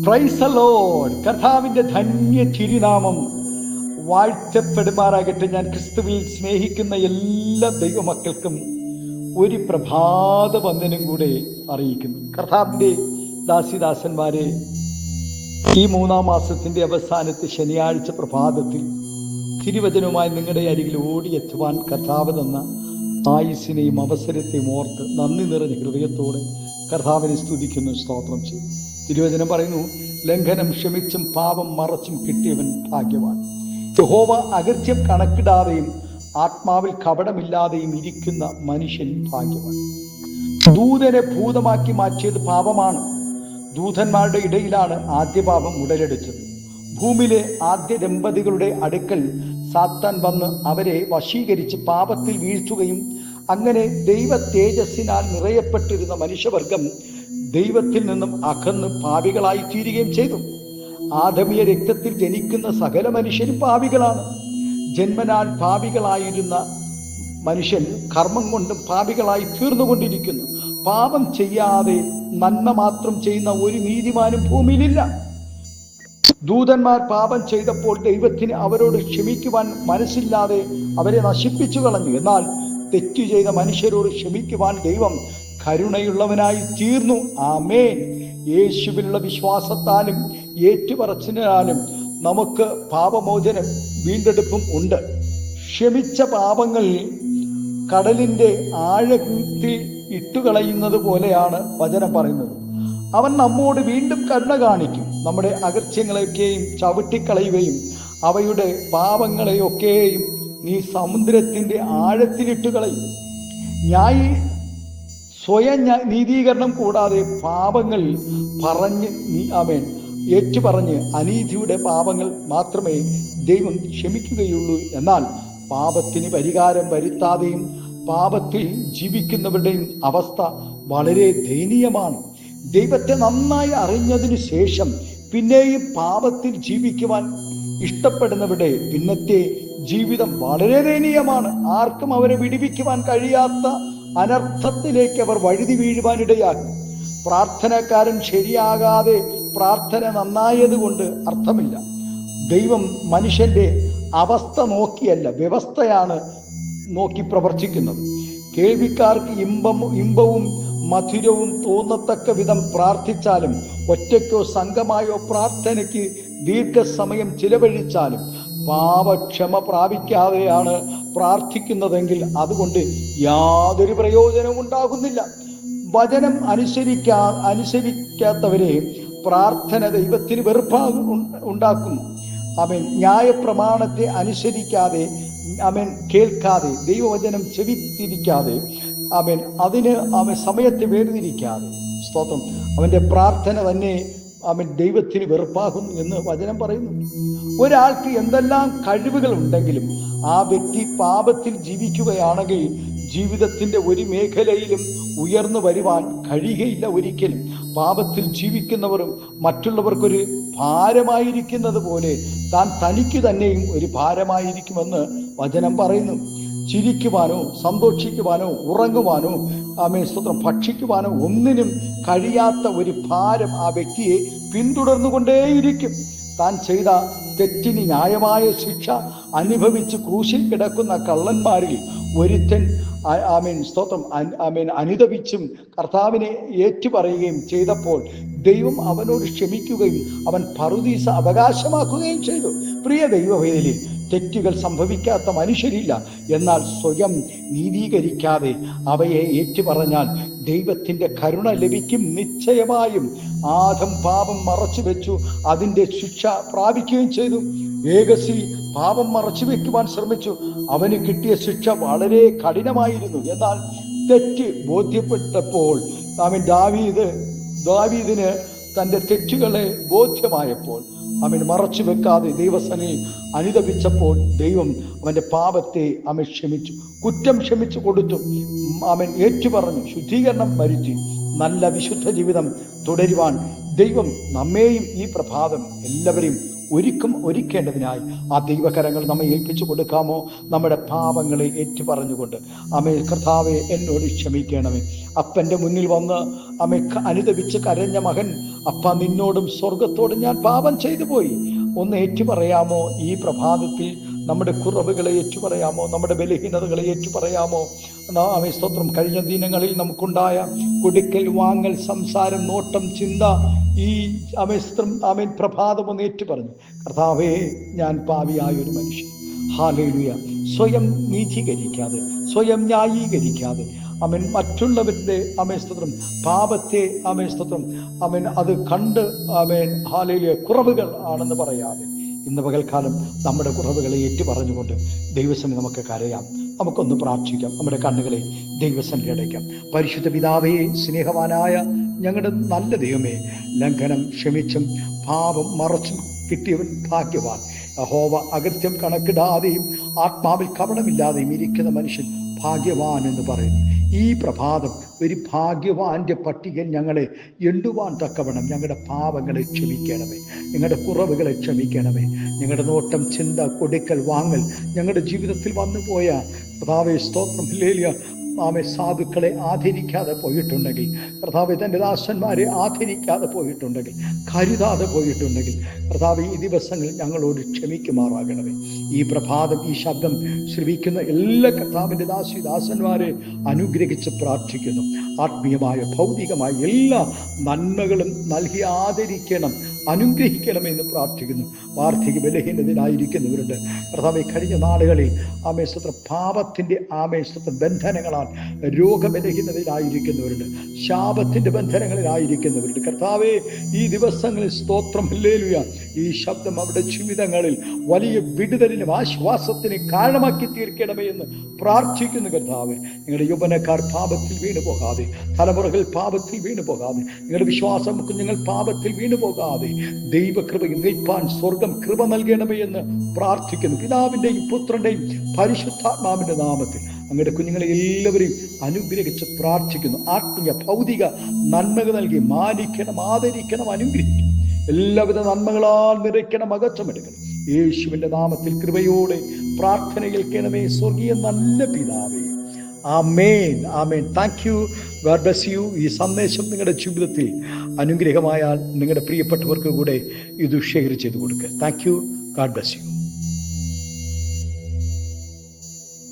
Praise the Lord. കർത്താവിന്റെ ധന്യ തിരുനാമം വാഴ്ത്തപ്പെടുമാറാകട്ടെ. ഞാൻ ക്രിസ്തുവിൽ സ്നേഹിക്കുന്ന എല്ലാ ദൈവമക്കൾക്കും ഒരു പ്രഭാത വന്ദനം കൂടെ അറിയിക്കുന്നു. കർത്താവിന്റെ ദാസിദാസന്മാരെ, ഈ 3-ാം മാസത്തിന്റെ അവസാനത്തെ ശനിയാഴ്ച പ്രഭാതത്തിൽ തിരുവചനവുമായി നിങ്ങളുടെ അരികിൽ ഓടിയെത്തുവാൻ കർത്താവ് തന്ന ആയുസ്സിനെയും അവസരത്തെയും ഓർത്ത് നന്ദി നിറഞ്ഞ ഹൃദയത്തോടെ കർത്താവിനെ സ്തുതിക്കുന്നു, സ്തോത്രം ചെയ്യും. തിരുവചനം പറയുന്നു, ലംഘനം ക്ഷമിച്ചും പാപം മറച്ചും കിട്ടിയവൻ ഭാഗ്യവാൻ. യഹോവ അകൃത്യം കണക്കിടാതെയും ആത്മാവിൽ കപടമില്ലാതെയും ഇരിക്കുന്ന മനുഷ്യൻ ഭാഗ്യവാൻ. ദൂതനെ ഭൂതമാക്കി മാറ്റിയത് പാപമാണ്. ദൂതന്മാരുടെ ഇടയിലാണ് ആദ്യ പാപം ഉടലെടുത്തത്. ഭൂമിയിലെ ആദ്യ ദമ്പതികളുടെ അടുക്കൽ സാത്താൻ വന്ന് അവരെ വശീകരിച്ച് പാപത്തിൽ വീഴ്ത്തുകയും അങ്ങനെ ദൈവ തേജസ്സിനാൽ നിറയപ്പെട്ടിരുന്ന മനുഷ്യവർഗം ദൈവത്തിൽ നിന്നും അകന്ന് പാപികളായി തീരുകയും ചെയ്തു. ആദമീയ രക്തത്തിൽ ജനിക്കുന്ന സകല മനുഷ്യരും പാപികളാണ്. ജന്മനാൽ പാപികളായിരുന്ന മനുഷ്യൻ കർമ്മം കൊണ്ടും പാപികളായി തീർന്നുകൊണ്ടിരിക്കുന്നു. പാപം ചെയ്യാതെ നന്മ മാത്രം ചെയ്യുന്ന ഒരു നീതിമാനും ഭൂമിയിലില്ല. ദൂതന്മാർ പാപം ചെയ്തപ്പോൾ ദൈവത്തിന് അവരോട് ക്ഷമിക്കുവാൻ മനസ്സില്ലാതെ അവരെ നശിപ്പിച്ചു കളഞ്ഞു. എന്നാൽ തെറ്റു ചെയ്ത മനുഷ്യരോട് ക്ഷമിക്കുവാൻ ദൈവം കരുണയുള്ളവനായി തീർന്നു. ആമേൻ. യേശുവിലുള്ള വിശ്വാസത്താലും ഏറ്റുപറച്ചിനാലും നമുക്ക് പാപമോചനം വീണ്ടെടുപ്പും ഉണ്ട്. ക്ഷമിച്ച പാപങ്ങൾ കടലിന്റെ ആഴത്തിൽ ഇട്ടുകളയുന്നത് പോലെയാണ് വചനം പറയുന്നത്. അവൻ നമ്മോട് വീണ്ടും കരുണ കാണിക്കും. നമ്മുടെ അകൃത്യങ്ങളെയൊക്കെയും ചവിട്ടിക്കളയുകയും അവയുടെ പാപങ്ങളെയൊക്കെയും നീ സമുദ്രത്തിന്റെ ആഴത്തിലിട്ട് കളയും. സ്വയം നീതീകരണം കൂടാതെ പാപങ്ങൾ പറഞ്ഞ് ഏറ്റുപറഞ്ഞ് അനീതിയുടെ പാപങ്ങൾ മാത്രമേ ദൈവം ക്ഷമിക്കുകയുള്ളൂ. എന്നാൽ പാപത്തിന് പരിഹാരം വരുത്താതെയും പാപത്തിൽ ജീവിക്കുന്നവരുടെയും അവസ്ഥ വളരെ ദയനീയമാണ്. ദൈവത്തെ നന്നായി അറിഞ്ഞതിന് ശേഷം പിന്നെയും പാപത്തിൽ ജീവിക്കുവാൻ ഇഷ്ടപ്പെടുന്നവരുടെ പിന്നത്തെ ജീവിതം വളരെ ദയനീയമാണ്. ആർക്കും അവരെ വിടുവിക്കുവാൻ കഴിയാത്ത അനർത്ഥത്തിലേക്ക് അവർ വഴുതി വീഴുവാനിടയാകും. പ്രാർത്ഥനക്കാരൻ ശരിയാകാതെ പ്രാർത്ഥന നന്നായത് കൊണ്ട് അർത്ഥമില്ല. ദൈവം മനുഷ്യന്റെ അവസ്ഥ നോക്കിയല്ല, വ്യവസ്ഥയാണ് നോക്കി പ്രവർത്തിക്കുന്നത്. കേൾവിക്കാർക്ക് ഇമ്പവും മധുരവും തോന്നത്തക്ക വിധം പ്രാർത്ഥിച്ചാലും ഒറ്റയ്ക്കോ സംഘമായോ പ്രാർത്ഥനയ്ക്ക് ദീർഘസമയം ചിലവഴിച്ചാലും പാപക്ഷമ പ്രാപിക്കാതെയാണ് പ്രാർത്ഥിക്കുന്നതെങ്കിൽ അതുകൊണ്ട് യാതൊരു പ്രയോജനവും ഉണ്ടാകുന്നില്ല. വചനം അനുസരിക്കാത്തവരെ പ്രാർത്ഥന ദൈവത്തിന് ഉണ്ടാക്കുന്നു. അവൻ ന്യായപ്രമാണത്തെ അനുസരിക്കാതെ കേൾക്കാതെ ദൈവവചനം ചെവിത്തിരിക്കാതെ അതിന് സമയത്തെ വേർതിരിക്കാതെ സ്തോത്രം അവന്റെ പ്രാർത്ഥന തന്നെ ദൈവത്തിന് വെറുപ്പാകുന്നു എന്ന് വചനം പറയുന്നു. ഒരാൾക്ക് എന്തെല്ലാം കഴിവുകൾ ഉണ്ടെങ്കിലും ആ വ്യക്തി പാപത്തിൽ ജീവിക്കുകയാണെങ്കിൽ ജീവിതത്തിന്റെ ഒരു മേഖലയിലും ഉയർന്നു വരുവാൻ കഴിയുകയില്ല ഒരിക്കലും. പാപത്തിൽ ജീവിക്കുന്നവരും മറ്റുള്ളവർക്കൊരു ഭാരമായിരിക്കുന്നത് പോലെ താൻ തനിക്ക് തന്നെയും ഒരു ഭാരമായിരിക്കുമെന്ന് വചനം പറയുന്നു. ചിരിക്കുവാനോ സന്തോഷിക്കുവാനോ ഉറങ്ങുവാനോ സ്തോത്രം ഭക്ഷിക്കുവാനോ ഒന്നിനും കഴിയാത്ത ഒരു ഭാരം ആ വ്യക്തിയെ പിന്തുടർന്നുകൊണ്ടേയിരിക്കും. താൻ ചെയ്ത തെറ്റിന് ന്യായമായ ശിക്ഷ അനുഭവിച്ച് ക്രൂശിൽ കിടക്കുന്ന കള്ളന്മാരിൽ ഒരുത്തൻ സ്തോത്രം അനുദപിച്ചും കർത്താവിനെ ഏറ്റുപറയുകയും ചെയ്തപ്പോൾ ദൈവം അവനോട് ക്ഷമിക്കുകയും അവൻ പറുദീസ അവകാശമാക്കുകയും ചെയ്തു. പ്രിയ ദൈവവേദിയിൽ തെറ്റുകൾ സംഭവിക്കാത്ത മനുഷ്യരില്ല. എന്നാൽ സ്വയം നീതീകരിക്കാതെ അവയെ ഏറ്റുപറഞ്ഞാൽ ദൈവത്തിന്റെ കരുണ ലഭിക്കും. നിശ്ചയമായും ആദം പാപം മറച്ചു വെച്ചു, അതിന്റെ ശിക്ഷ പ്രാപിക്കുകയും ചെയ്തു. ഏകസി പാപം മറച്ചു വെക്കുവാൻ ശ്രമിച്ചു, അവന് കിട്ടിയ ശിക്ഷ വളരെ കഠിനമായിരുന്നു. എന്നാൽ തെറ്റ് ബോധ്യപ്പെട്ടപ്പോൾ ദാവീദിന് തന്റെ തെറ്റുകളെ ബോധ്യമായപ്പോൾ മറച്ചു വെക്കാതെ ദൈവസന്നിധിയിൽ അനുദപിച്ചപ്പോൾ ദൈവം അവന്റെ പാപത്തെ ക്ഷമിച്ചു, കുറ്റം ക്ഷമിച്ചു കൊടുത്തു. ഏറ്റുപറഞ്ഞു, ശുദ്ധീകരണം വരുത്തി നല്ല വിശുദ്ധ ജീവിതം തുടരുവാൻ ദൈവം നമ്മെയും ഈ പ്രഭാതം എല്ലാവരെയും ഒരുക്കേണ്ടതിനായി ആ ദൈവകരങ്ങൾ നമ്മെ ഏൽപ്പിച്ചു കൊടുക്കാമോ? നമ്മുടെ പാപങ്ങളെ ഏറ്റുപറഞ്ഞുകൊണ്ട്, ആമേ കർത്താവെ എന്നോട് ക്ഷമിക്കണമേ. അപ്പൻ്റെ മുന്നിൽ വന്ന് ആമേ അനുദപിച്ച് കരഞ്ഞ മകൻ, അപ്പ നിന്നോടും സ്വർഗത്തോടും ഞാൻ പാപം ചെയ്തു പോയി. ഒന്ന് ഏറ്റുപറയാമോ? ഈ പ്രഭാതത്തിൽ നമ്മുടെ കുറവുകളെ ഏറ്റുപറയാമോ? നമ്മുടെ ബലഹീനതകളെ ഏറ്റുപറയാമോ? ആമേ സ്തോത്രം. കഴിഞ്ഞ ദിനങ്ങളിൽ നമുക്കുണ്ടായ കൊടുക്കൽ വാങ്ങൽ, സംസാരം, നോട്ടം, ചിന്ത, ഈ ആമേൻ പ്രഭാതം ഒന്ന് ഏറ്റുപറഞ്ഞു, കർത്താവേ ഞാൻ പാപിയായ ഒരു മനുഷ്യൻ. ഹല്ലേലൂയ. സ്വയം നീതീകരിക്കാതെ, സ്വയം ന്യായീകരിക്കാതെ, അവൻ മറ്റുള്ളവരുടെ സ്തോത്രം പാപത്തെ സ്തോത്രം അത് കണ്ട് ഹല്ലേലൂയ കുറവുകൾ ആണെന്ന് പറയാതെ, ഇന്ന് പകൽക്കാലം നമ്മുടെ കുറവുകളെ ഏറ്റുപറഞ്ഞുകൊണ്ട് ദൈവസന്നിധിയിൽ നമുക്ക് കരയാം. നമുക്കൊന്ന് പ്രാർത്ഥിക്കാം. നമ്മുടെ കണ്ണുകളെ ദൈവസന്നിധിയിൽ അടയ്ക്കാം. പരിശുദ്ധ പിതാവേ, സ്നേഹവാനായ ഞങ്ങളുടെ നല്ല ദൈവമേ, ലംഘനം ക്ഷമിച്ചും പാപം മറച്ചും കിട്ടിയവൻ ഭാഗ്യവാൻ. യഹോവ അകൃത്യം കണക്കിടാതെയും ആത്മാവിൽ കപടമില്ലാതെയും ഇരിക്കുന്ന മനുഷ്യൻ ഭാഗ്യവാൻ എന്ന് പറയുന്നു. ഈ പ്രഭാതം ഒരു ഭാഗ്യവാന്റെ പട്ടികയിൽ ഞങ്ങളെ എണ്ണുവാൻ തക്കവണ്ണം ഞങ്ങളുടെ പാപങ്ങളെ ക്ഷമിക്കണമേ, ഞങ്ങളുടെ കുറവുകളെ ക്ഷമിക്കണമേ. ഞങ്ങളുടെ നോട്ടം, ചിന്ത, കൊടുക്കൽ വാങ്ങൽ ഞങ്ങളുടെ ജീവിതത്തിൽ വന്നുപോയ കർത്താവേ സ്തോത്രം ഹല്ലേലൂയ സാധുക്കളെ ആദരിക്കാതെ പോയിട്ടുണ്ടെങ്കിൽ, കർത്താവെ തൻ്റെ ദാസന്മാരെ ആദരിക്കാതെ പോയിട്ടുണ്ടെങ്കിൽ, കരുതാതെ പോയിട്ടുണ്ടെങ്കിൽ, കർത്താവെ ഈ ദിവസങ്ങളിൽ ഞങ്ങളോട് ക്ഷമിക്കുമാറാകണമേ. ഈ പ്രഭാതം ഈ ശബ്ദം ശ്രവിക്കുന്ന എല്ലാ കർത്താവിൻ്റെ ദാസന്മാരെ അനുഗ്രഹിച്ച് പ്രാർത്ഥിക്കുന്നു. ആത്മീയമായ ഭൗതികമായ എല്ലാ നന്മകളും നൽകി ആദരിക്കണം, അനുഗ്രഹിക്കണമെന്ന് പ്രാർത്ഥിക്കുന്നു. വാർദ്ധക്യ ബലഹീനതയിലായിരിക്കുന്നവരുണ്ട് കർത്താവെ, കഴിഞ്ഞ നാളുകളിൽ ആമേസ്തോത്രം പാപത്തിൻ്റെ ബന്ധനങ്ങളാൽ രോഗബലഹീനതയിലായിരിക്കുന്നവരുണ്ട്, ശാപത്തിൻ്റെ ബന്ധനങ്ങളിലായിരിക്കുന്നവരുണ്ട്. കർത്താവെ, ഈ ദിവസങ്ങളിൽ സ്തോത്രം ഹല്ലേലൂയ, ഈ ശബ്ദം അവരുടെ ജീവിതങ്ങളിൽ വലിയ വിടുതലിനും ആശ്വാസത്തിന് കാരണമാക്കി തീർക്കണമേ എന്ന് പ്രാർത്ഥിക്കുന്നു. കർത്താവെ, നിങ്ങളുടെ യൗവനക്കാർ പാപത്തിൽ വീണു പോകാതെ, തലമുറകൾ പാപത്തിൽ വീണു പോകാതെ, നിങ്ങളുടെ വിശ്വാസം കുഞ്ഞുങ്ങൾ പാപത്തിൽ വീണു പോകാതെ ദൈവകൃപയിൽ നിൽപ്പാൻ സ്വർഗം കൃപ നൽകണമേ എന്ന് പ്രാർത്ഥിക്കുന്നു. പിതാവിൻ്റെയും പുത്രൻ്റെയും പരിശുദ്ധാത്മാവിൻ്റെ നാമത്തിൽ അങ്ങയുടെ കുഞ്ഞുങ്ങളെ എല്ലാവരെയും അനുഗ്രഹിച്ച് പ്രാർത്ഥിക്കുന്നു. ആത്മീയ ഭൗതിക നന്മകൾ നൽകി മാനിക്കണം, ആദരിക്കണം, അനുഗ്രഹിക്കണം. എല്ലാവിധ നന്മകളാൽ നിറയ്ക്കണം, അകറ്റമെടുക്കണം. യേശുവിൻ്റെ നാമത്തിൽ കൃപയോടെ പ്രാർത്ഥന കേൾക്കണമേ സ്വർഗീയ നല്ല പിതാവേ. ആമേൻ, ആമേൻ. Thank you. God bless you. ഈ സന്ദേശം നിങ്ങളുടെ ജീവിതത്തിൽ അനുഗ്രഹമായാൽ നിങ്ങളുടെ പ്രിയപ്പെട്ടവർക്ക് കൂടെ ഇത് ഷെയർ ചെയ്ത് കൊടുക്കുക. Thank you. God bless U.